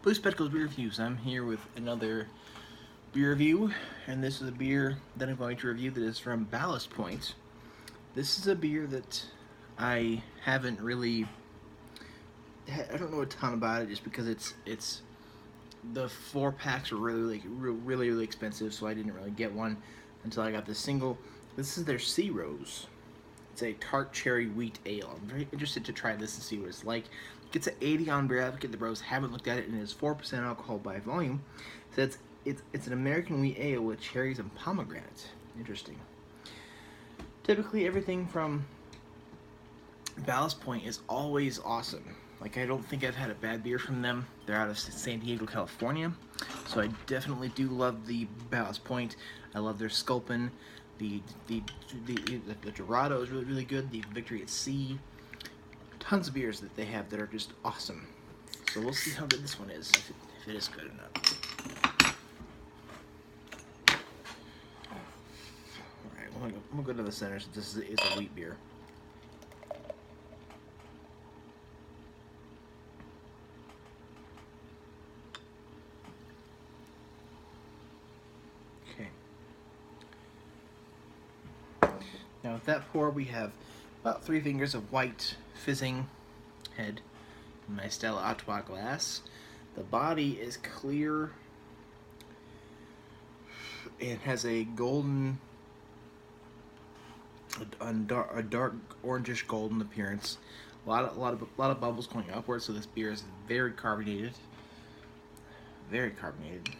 BlueSpecs beer reviews. I'm here with another beer review, and this is a beer that I'm going to review that is from Ballast Point. This is a beer that I haven't really, I don't know a ton about it, just because it's the 4 packs are really expensive, so I didn't really get one until I got the single. This is their Sea Rose. It's a tart cherry wheat ale. I'm very interested to try this and see what it's like. It's an 80 on Beer Advocate. The bros haven't looked at it, and it is 4% alcohol by volume. So it's an American wheat ale with cherries and pomegranate. Interesting. Typically, everything from Ballast Point is always awesome. Like, I don't think I've had a bad beer from them. They're out of San Diego, California. So I definitely do love the Ballast Point. I love their Sculpin. The Dorado is really good. The Victory at Sea. Tons of beers that they have that are just awesome. So we'll see how good this one is, if it is good or not. Alright, I'm gonna go to the center since this is a wheat beer. Okay. Now with that pour, we have about 3 fingers of white fizzing head in my Stella Artois glass. The body is clear. It has a golden, a dark orangish golden appearance. A lot of bubbles going upwards. So this beer is very carbonated. Very carbonated.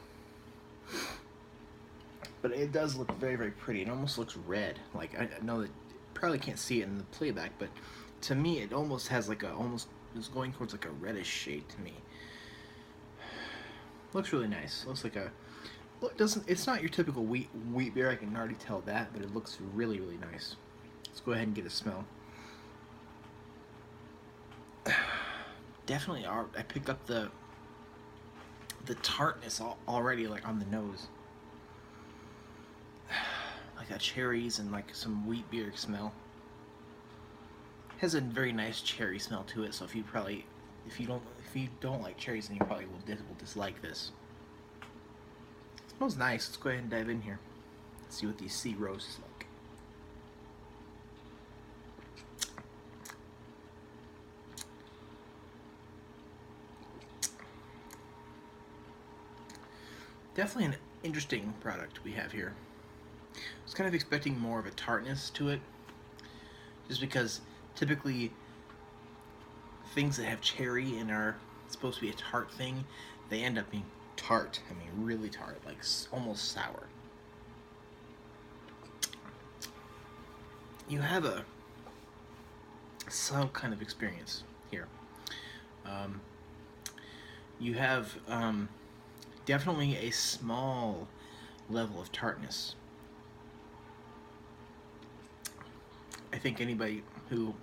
But it does look very pretty. It almost looks red. Like, I know that you probably can't see it in the playback, but to me it almost has like it's going towards like a reddish shade to me. Looks really nice. Looks like it's not your typical wheat beer, I can already tell that, but it looks really nice. Let's go ahead and get a smell. Definitely I picked up the tartness already, like on the nose. Like that cherries and like some wheat beer smell. Has a very nice cherry smell to it, so if you don't like cherries, then you probably will dislike this. It smells nice. Let's go ahead and dive in here. Let's see what these Sea Roses like. Definitely an interesting product we have here. I was kind of expecting more of a tartness to it, just because typically things that have cherry and are supposed to be a tart thing, they end up being tart. I mean, really tart, like almost sour. You have a subtle kind of experience here. You have definitely a small level of tartness. I think anybody who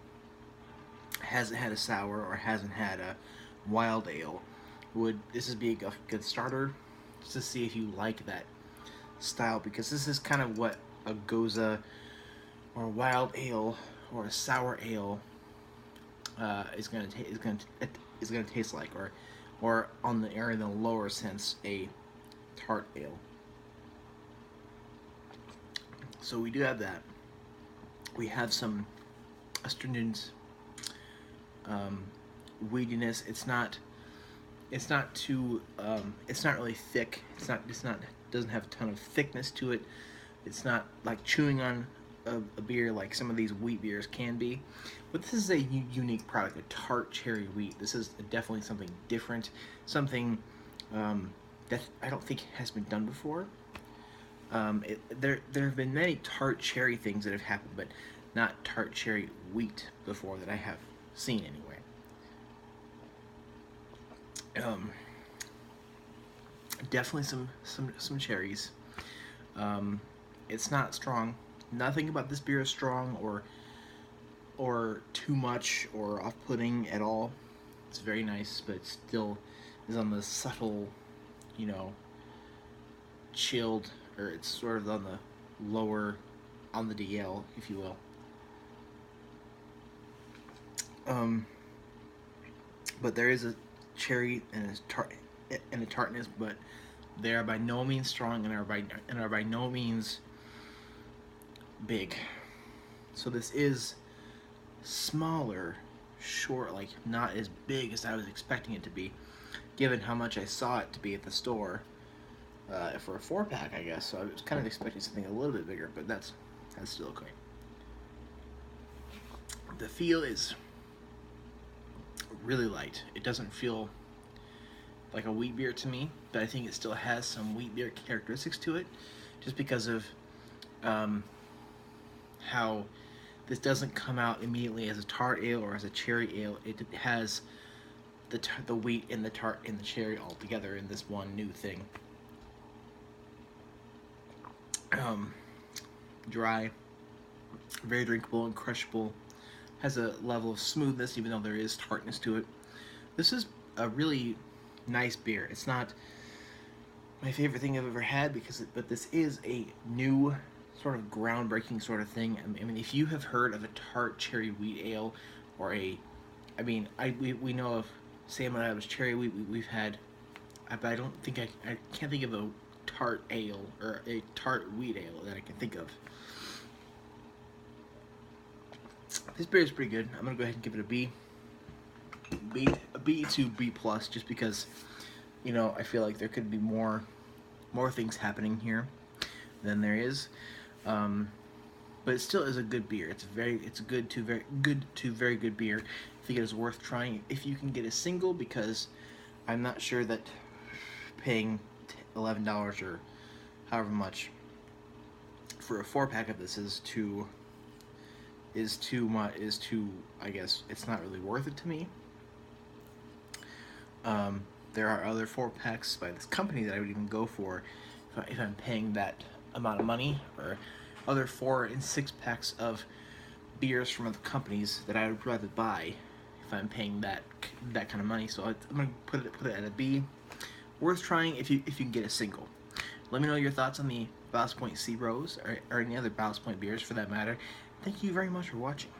hasn't had a sour or hasn't had a wild ale this would be a good starter, just to see if you like that style, because this is kind of what a Goza or a wild ale or a sour ale is going to taste like, or on the in the lower sense, a tart ale. So we do have that. We have some astringent weediness. It's not too it's not really thick. Doesn't have a ton of thickness to it. It's not like chewing on a beer like some of these wheat beers can be. But this is a unique product, a tart cherry wheat. This is definitely something different, something that I don't think has been done before. There have been many tart cherry things that have happened, but not tart cherry wheat before that I have seen anyway. Definitely some cherries. It's not strong. Nothing about this beer is strong or too much or off-putting at all. It's very nice, but it still is on the subtle, chilled, or it's sort of on the lower, on the DL, if you will. But there is a cherry and in the tartness, but they are by no means strong and are by no means big. So this is smaller, short, like not as big as I was expecting it to be, given how much I saw it to be at the store for a 4-pack, I guess. So I was kind of expecting something a little bit bigger, but that's still okay. The feel is really light. It doesn't feel like a wheat beer to me, but I think it still has some wheat beer characteristics to it, just because of how this doesn't come out immediately as a tart ale or as a cherry ale. It has the wheat and the tart and the cherry all together in this one new thing. Dry, very drinkable and crushable. Has a level of smoothness, even though there is tartness to it. This is a really nice beer. It's not my favorite thing I've ever had, but this is a new sort of groundbreaking sort of thing. I mean, if you have heard of a tart cherry wheat ale, or we know of Sam and Adam's cherry wheat. We've had, but I don't think I can't think of a tart ale or a tart wheat ale that I can think of. This beer is pretty good. I'm gonna go ahead and give it a B to B plus, just because, you know, I feel like there could be more things happening here than there is. But it still is a good beer. It's good to very good beer. I think it is worth trying if you can get a single, because I'm not sure that paying $11 or however much for a 4-pack of this is too much. I guess it's not really worth it to me. There are other 4-packs by this company that I would even go for if I'm paying that amount of money, or other 4 and 6-packs of beers from other companies that I would rather buy if I'm paying that kind of money. So I'm gonna put it at a B. Worth trying if you can get a single. Let me know your thoughts on the Ballast Point Sea Rose, or any other Ballast Point beers for that matter. Thank you very much for watching.